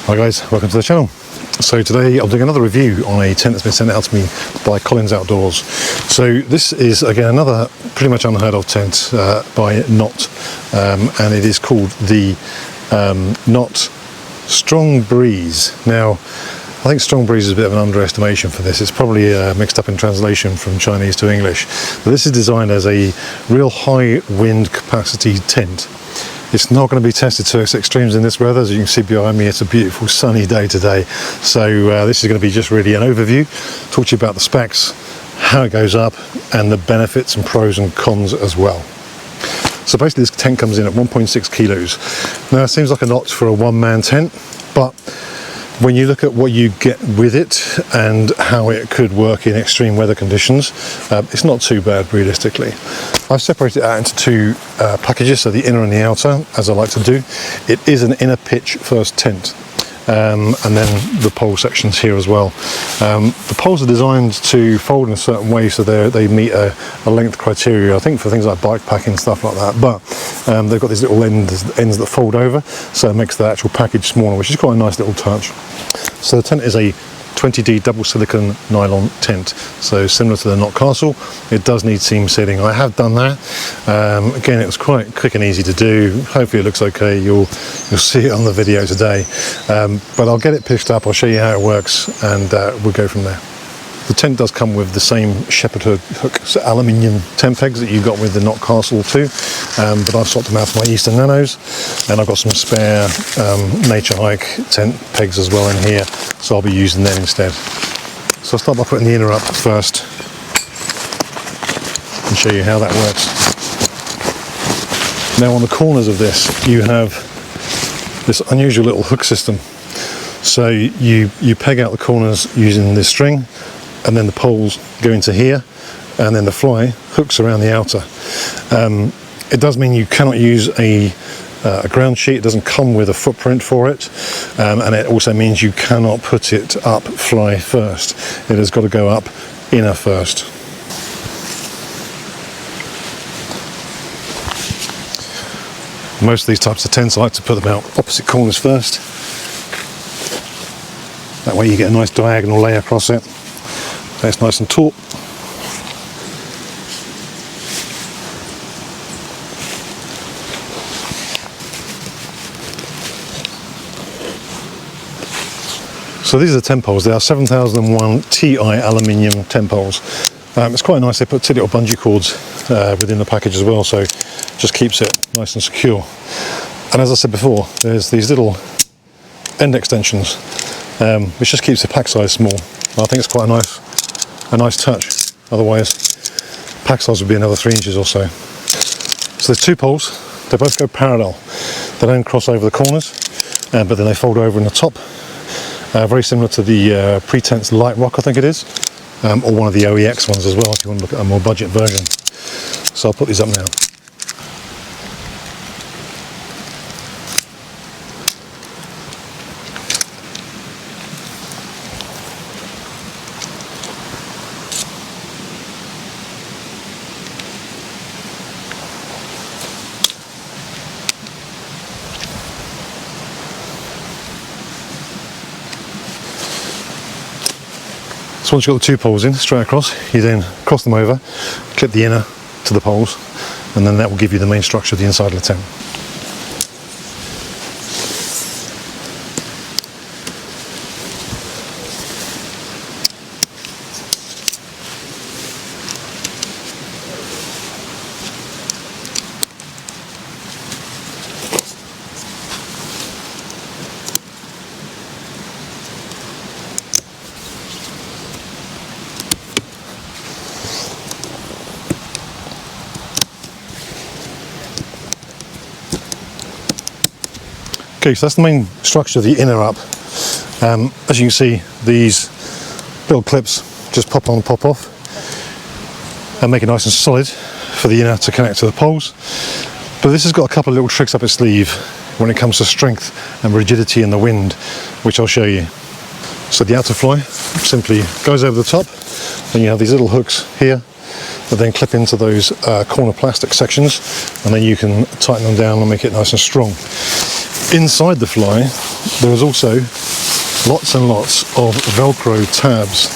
Hi guys, welcome to the channel. So today I'm doing another review on a tent that's been sent out to me by Collins Outdoors. So this is again another pretty much unheard of tent by Knot, and it is called the Knot Strong Breeze. Now I think Strong Breeze is a bit of an underestimation for this. It's probably mixed up in translation from Chinese to English. But this is designed as a real high wind capacity tent. It's not going to be tested to its extremes in this weather. As you can see behind me, it's a beautiful sunny day today. So this is going to be just really an overview, talk to you about the specs, how it goes up, and the benefits and pros and cons as well. So basically this tent comes in at 1.6 kilos. Now it seems like a lot for a one-man tent, but when you look at what you get with it and how it could work in extreme weather conditions, it's not too bad realistically. I've separated it out into two packages, so the inner and the outer, as I like to do. It is an inner pitch first tent, and then the pole sections here as well. The poles are designed to fold in a certain way, so they meet a length criteria, I think, for things like bike packing, stuff like that. But they've got these little ends that fold over, so it makes the actual package smaller, which is quite a nice little touch. So the tent is a 20D double silicon nylon tent, so similar to the Knot Castle. It does need seam sealing. I have done that. Again, it was quite quick and easy to do. Hopefully it looks okay. You'll see it on the video today, but I'll get it pitched up, I'll show you how it works, and we'll go from there. The tent does come with the same shepherd hook, so aluminium tent pegs that you got with the Knot Castle too, but I've swapped them out for my Eastern Nanos, and I've got some spare Naturehike tent pegs as well in here, so I'll be using them instead. So I'll start by putting the inner up first and show you how that works. Now on the corners of this you have this unusual little hook system. So you peg out the corners using this string, and then the poles go into here, and then the fly hooks around the outer. It does mean you cannot use a ground sheet. It doesn't come with a footprint for it, and it also means you cannot put it up fly first. It has got to go up inner first. Most of these types of tents I like to put them out opposite corners first. That way you get a nice diagonal lay across it. So it's nice and taut. So these are the tent poles. They are 7001 Ti aluminium tent poles. It's quite nice. They put two little bungee cords within the package as well, so it just keeps it nice and secure. And as I said before, there's these little end extensions, which just keeps the pack size small. I think it's quite a nice touch. Otherwise, pack size would be another 3 inches or so. So there's two poles. They both go parallel. They don't cross over the corners, but then they fold over in the top. Very similar to the Pretense Light Rock, I think it is, or one of the OEX ones as well, if you want to look at a more budget version. So I'll put these up now. So once you've got the two poles in straight across, you then cross them over, clip the inner to the poles, and then that will give you the main structure of the inside of the tent. Okay, so that's the main structure of the inner up. As you can see, these little clips just pop on and pop off and make it nice and solid for the inner to connect to the poles. But this has got a couple of little tricks up its sleeve when it comes to strength and rigidity in the wind, which I'll show you. So the outer fly simply goes over the top, and you have these little hooks here that then clip into those corner plastic sections, and then you can tighten them down and make it nice and strong. Inside the fly there is also lots and lots of Velcro tabs.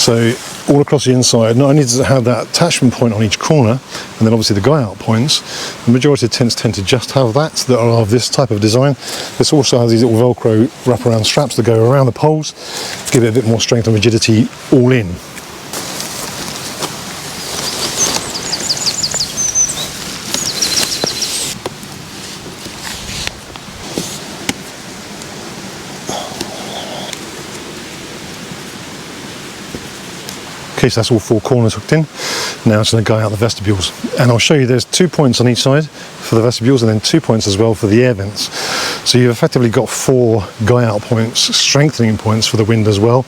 So all across the inside, not only does it have that attachment point on each corner, and then obviously the guy out points, the majority of tents tend to just have that are of this type of design. This also has these little Velcro wraparound straps that go around the poles, give it a bit more strength and rigidity all in. Okay, so that's all four corners hooked in. Now it's going to guy out the vestibules. And I'll show you there's 2 points on each side for the vestibules and then 2 points as well for the air vents. So you've effectively got 4 guy out points, strengthening points for the wind as well.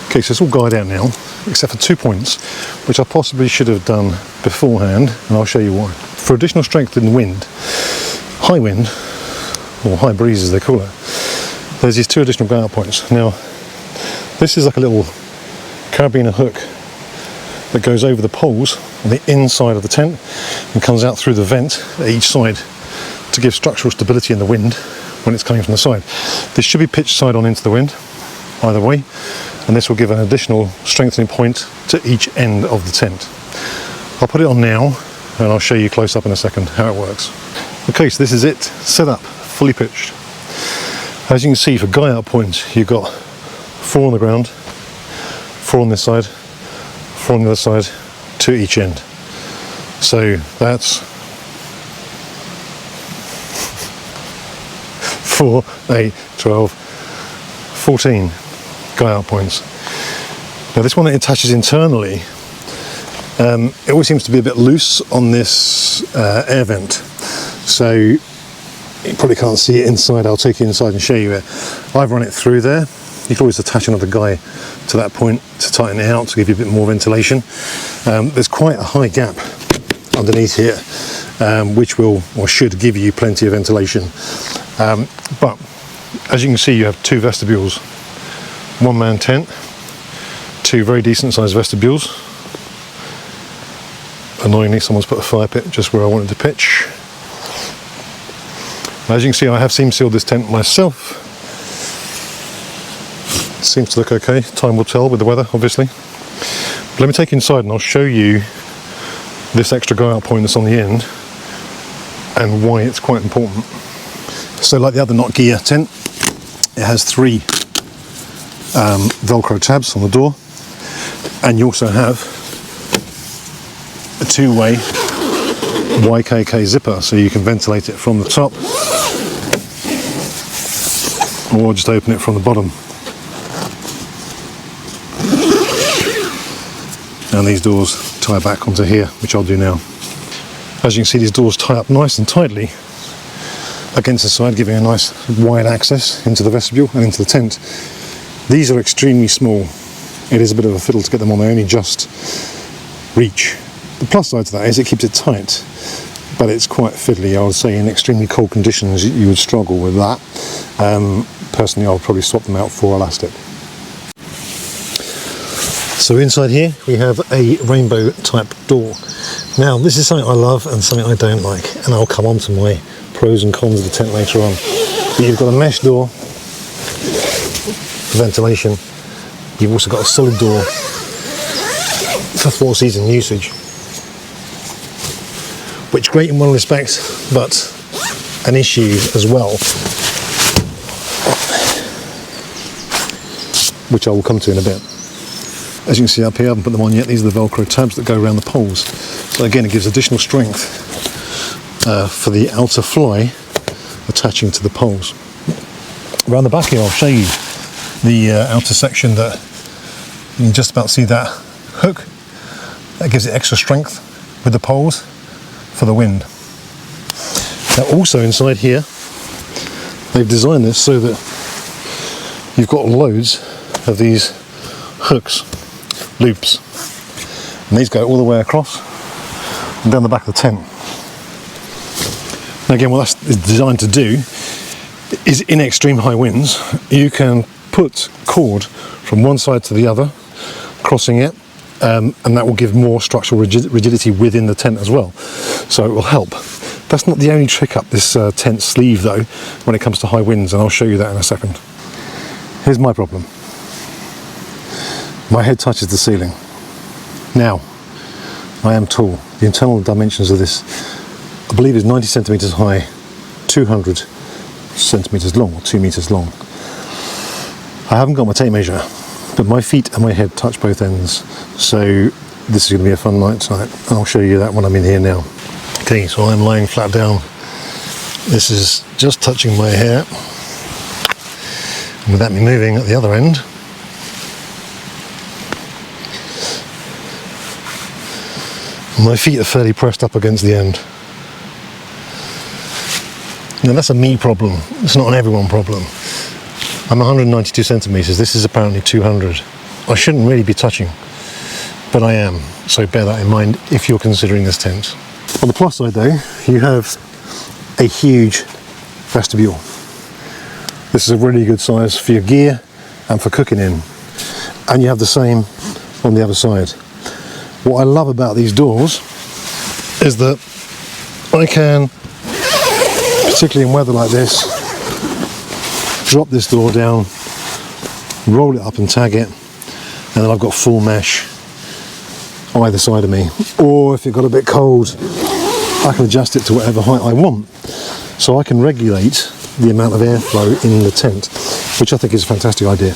Okay, so it's all guyed out now, except for 2 points, which I possibly should have done beforehand, and I'll show you why. For additional strength in the wind, high wind, or high breeze as they call it, there's these 2 additional guy out points. Now, this is like a little carabiner hook that goes over the poles on the inside of the tent and comes out through the vent at each side to give structural stability in the wind when it's coming from the side. This should be pitched side on into the wind, either way, and this will give an additional strengthening point to each end of the tent. I'll put it on now and I'll show you close up in a second how it works. Okay, so this is it, set up, fully pitched. As you can see, for guy out points, you've got 4 on the ground, 4 on this side, 4 on the other side, 2 each end. So that's 4, 8, 12, 14 guy out points. Now this one that attaches internally, it always seems to be a bit loose on this air vent, so you probably can't see it inside. I'll take you inside and show you it. I've run it through there. You can always attach another guy to that point to tighten it out to give you a bit more ventilation. There's quite a high gap underneath here, which will or should give you plenty of ventilation, but as you can see, you have 2 vestibules, 1-man tent, 2 very decent sized vestibules. Annoyingly, someone's put a fire pit just where I wanted to pitch. As you can see, I have seam sealed this tent myself. Seems to look okay. Time will tell with the weather, obviously. But let me take you inside and I'll show you this extra guy out point that's on the end and why it's quite important. So like the other Notegear tent, it has 3 Velcro tabs on the door, and you also have a 2-way YKK zipper, so you can ventilate it from the top or just open it from the bottom. And these doors tie back onto here, which I'll do now. As you can see, these doors tie up nice and tightly against the side, giving a nice wide access into the vestibule and into the tent. These are extremely small. It is a bit of a fiddle to get them on, they only just reach. The plus side to that is it keeps it tight, but it's quite fiddly. I would say in extremely cold conditions you would struggle with that. Personally, I'll probably swap them out for elastic. So inside here we have a rainbow type door. Now this is something I love and something I don't like, and I'll come on to my pros and cons of the tent later on. But you've got a mesh door for ventilation. You've also got a solid door for 4 season usage, which great in one respect, but an issue as well, which I will come to in a bit. As you can see up here, I haven't put them on yet, these are the Velcro tabs that go around the poles. So again, it gives additional strength for the outer fly attaching to the poles. Around the back here, I'll show you the outer section that you can just about see that hook. That gives it extra strength with the poles for the wind. Now also inside here, they've designed this so that you've got loads of these hooks, loops, And these go all the way across and down the back of the tent. Now again, what that's designed to do is in extreme high winds, you can put cord from one side to the other, crossing it, and that will give more structural rigidity within the tent as well. So it will help. That's not the only trick up this tent sleeve though, when it comes to high winds, and I'll show you that in a second. Here's my problem. My head touches the ceiling. Now, I am tall. The internal dimensions of this, I believe, is 90 centimeters high, 200 centimeters long, or 2 meters long. I haven't got my tape measure, but my feet and my head touch both ends. So this is going to be a fun night tonight. I'll show you that when I'm in here now. Okay, so I'm lying flat down. This is just touching my hair. And without me moving at the other end, my feet are fairly pressed up against the end. Now that's a me problem, it's not an everyone problem. I'm 192 centimeters, this is apparently 200. I shouldn't really be touching, but I am, so bear that in mind if you're considering this tent. On the plus side though, you have a huge vestibule. This is a really good size for your gear and for cooking in. And you have the same on the other side. What I love about these doors is that I can, particularly in weather like this, drop this door down, roll it up and tag it, and then I've got full mesh either side of me. Or if it got a bit cold, I can adjust it to whatever height I want. So I can regulate the amount of airflow in the tent, which I think is a fantastic idea.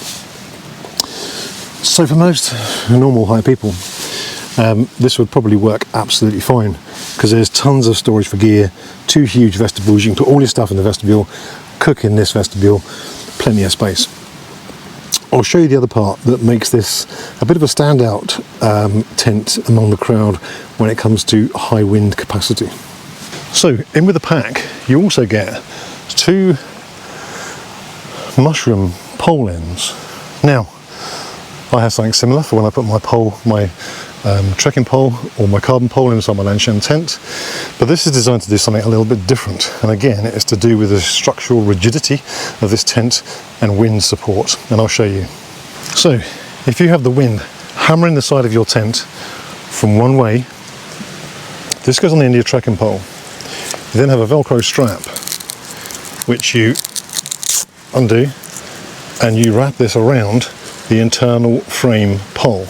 So for most normal height people, this would probably work absolutely fine, because there's tons of storage for gear, 2 huge vestibules, you can put all your stuff in the vestibule, cook in this vestibule, plenty of space. I'll show you the other part that makes this a bit of a standout tent among the crowd when it comes to high wind capacity. So in with the pack you also get 2 mushroom pole ends. Now I have something similar for when I put my pole, my trekking pole or my carbon pole inside my Lanshan tent, but this is designed to do something a little bit different, and again it's to do with the structural rigidity of this tent and wind support, and I'll show you. So if you have the wind hammering the side of your tent from one way, this goes on the end of your trekking pole. You then have a Velcro strap which you undo and you wrap this around the internal frame pole.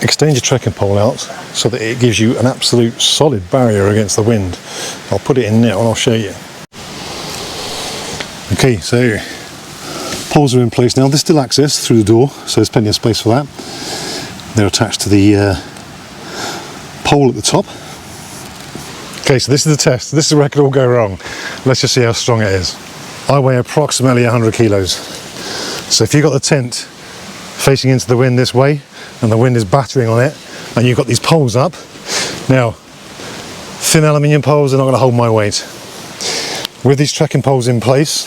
Extend your trekking pole out so that it gives you an absolute solid barrier against the wind. I'll put it in now and I'll show you. Okay, so poles are in place now. There's still access through the door, so there's plenty of space for that. They're attached to the pole at the top. Okay, so this is the test. This is where it could all go wrong. Let's just see how strong it is. I weigh approximately 100 kilos. So if you've got the tent facing into the wind this way, and the wind is battering on it, and you've got these poles up. Now, thin aluminium poles are not going to hold my weight. With these trekking poles in place,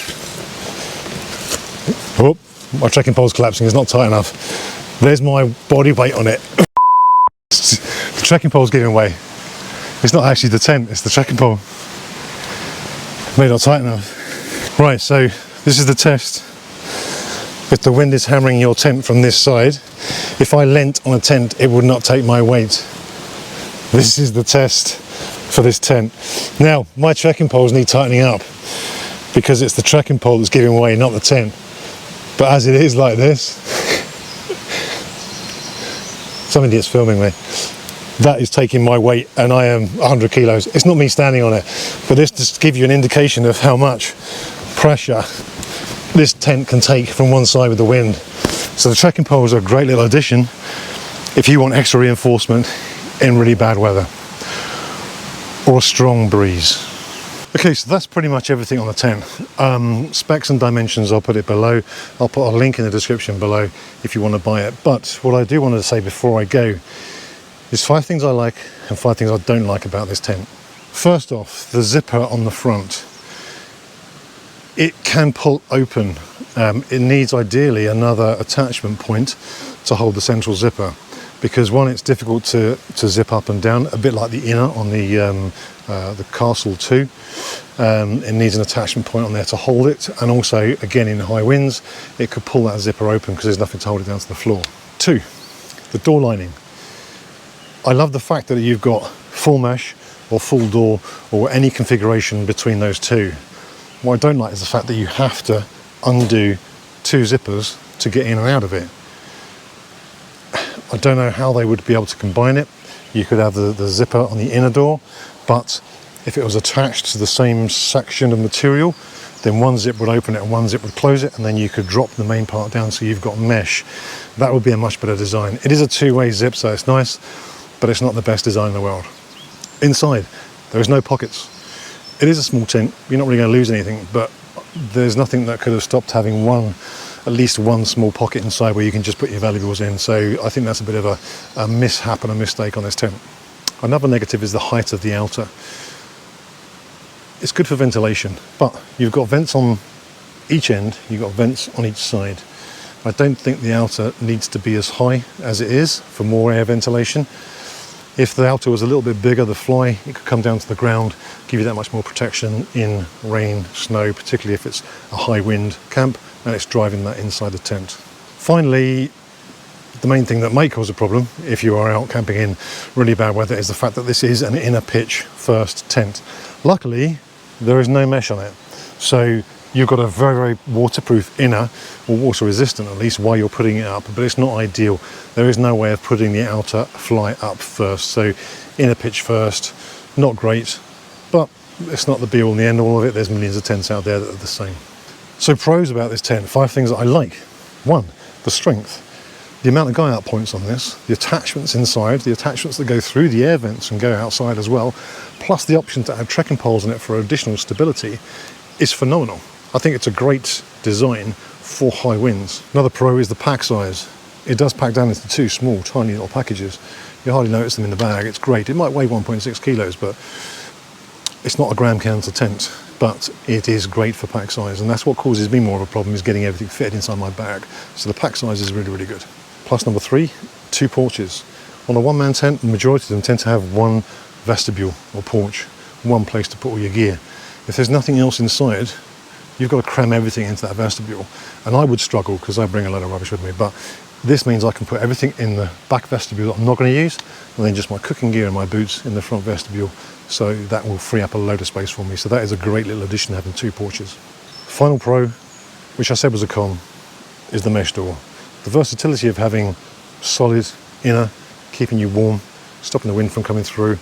oh, my trekking pole's collapsing, it's not tight enough. There's my body weight on it. The trekking pole's giving way. It's not actually the tent, it's the trekking pole. Maybe not tight enough. Right, so this is the test. If the wind is hammering your tent from this side, if I leant on a tent, it would not take my weight. This is the test for this tent. Now, my trekking poles need tightening up because it's the trekking pole that's giving way, not the tent. But as it is like this, some idiot's filming me. That is taking my weight, and I am 100 kilos. It's not me standing on it, but this just gives you an indication of how much pressure this tent can take from one side with the wind. So the trekking poles are a great little addition if you want extra reinforcement in really bad weather or a strong breeze. Okay, so that's pretty much everything on the tent. Specs and dimensions, I'll put it below. I'll put a link in the description below if you want to buy it. But what I do want to say before I go is 5 things I like and 5 things I don't like about this tent. First off, the zipper on the front. It can pull open. It needs ideally another attachment point to hold the central zipper. because one, it's difficult to zip up and down, a bit like the inner on the Castle 2. It needs an attachment point on there to hold it, and also again in high winds it could pull that zipper open because there's nothing to hold it down to the floor. 2, the door lining. I love the fact that you've got full mesh or full door or any configuration between those two. What I don't like is the fact that you have to undo 2 zippers to get in and out of it. I don't know how they would be able to combine it. You could have the zipper on the inner door, but if it was attached to the same section of material, then one zip would open it and one zip would close it, and then you could drop the main part down so you've got mesh. That would be a much better design. It is a 2-way zip, so it's nice, but it's not the best design in the world. Inside, there is no pockets. It is a small tent, you're not really going to lose anything, but there's nothing that could have stopped having at least one small pocket inside where you can just put your valuables in. So I think that's a bit of a mishap and a mistake on this tent. Another negative is the height of the outer. It's good for ventilation, but you've got vents on each end, you've got vents on each side. I don't think the outer needs to be as high as it is for more air ventilation. If the outer was a little bit bigger, the fly, it could come down to the ground, give you that much more protection in rain, snow, particularly if it's a high wind camp and it's driving that inside the tent. Finally, the main thing that may cause a problem if you are out camping in really bad weather is the fact that this is an inner pitch first tent. Luckily, there is no mesh on it. So you've got a very, very waterproof inner, or water resistant at least, while you're putting it up, but it's not ideal. There is no way of putting the outer fly up first. So inner pitch first, not great, but it's not the be all and the end all of it. There's millions of tents out there that are the same. So pros about this tent, 5 things that I like. 1, the strength. The amount of guy out points on this, the attachments inside, the attachments that go through the air vents and go outside as well, plus the option to add trekking poles in it for additional stability is phenomenal. I think it's a great design for high winds. Another pro is the pack size. It does pack down into 2 small, tiny little packages. You hardly notice them in the bag. It's great. It might weigh 1.6 kilos, but it's not a gram counter tent, but it is great for pack size. And that's what causes me more of a problem, is getting everything fitted inside my bag. So the pack size is really, really good. Plus number 3, 2 porches. On a one-man tent, the majority of them tend to have one vestibule or porch, one place to put all your gear. If there's nothing else inside, you've got to cram everything into that vestibule. And I would struggle because I bring a load of rubbish with me, but this means I can put everything in the back vestibule that I'm not going to use, and then just my cooking gear and my boots in the front vestibule. So that will free up a load of space for me. So that is a great little addition, having 2 porches. Final pro, which I said was a con, is the mesh door. The versatility of having solid inner, keeping you warm, stopping the wind from coming through,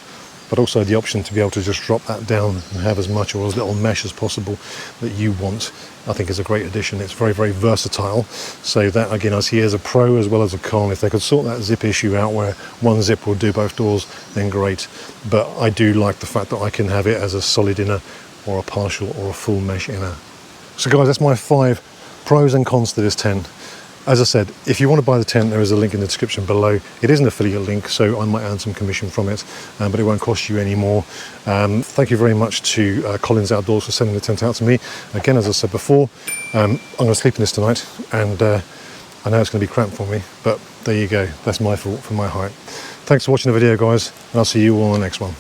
but also the option to be able to just drop that down and have as much or as little mesh as possible that you want, I think is a great addition. It's very, very versatile. So that, again, I see as a pro as well as a con. If they could sort that zip issue out where one zip will do both doors, then great. But I do like the fact that I can have it as a solid inner or a partial or a full mesh inner. So guys, that's my 5 pros and cons to this tent. As I said, if you want to buy the tent, there is a link in the description below. It is an affiliate link, so I might earn some commission from it, but it won't cost you any more. Thank you very much to Collins Outdoors for sending the tent out to me. Again, as I said before, I'm going to sleep in this tonight, and I know it's going to be cramped for me, but there you go. That's my fault for my height. Thanks for watching the video, guys, and I'll see you all on the next one.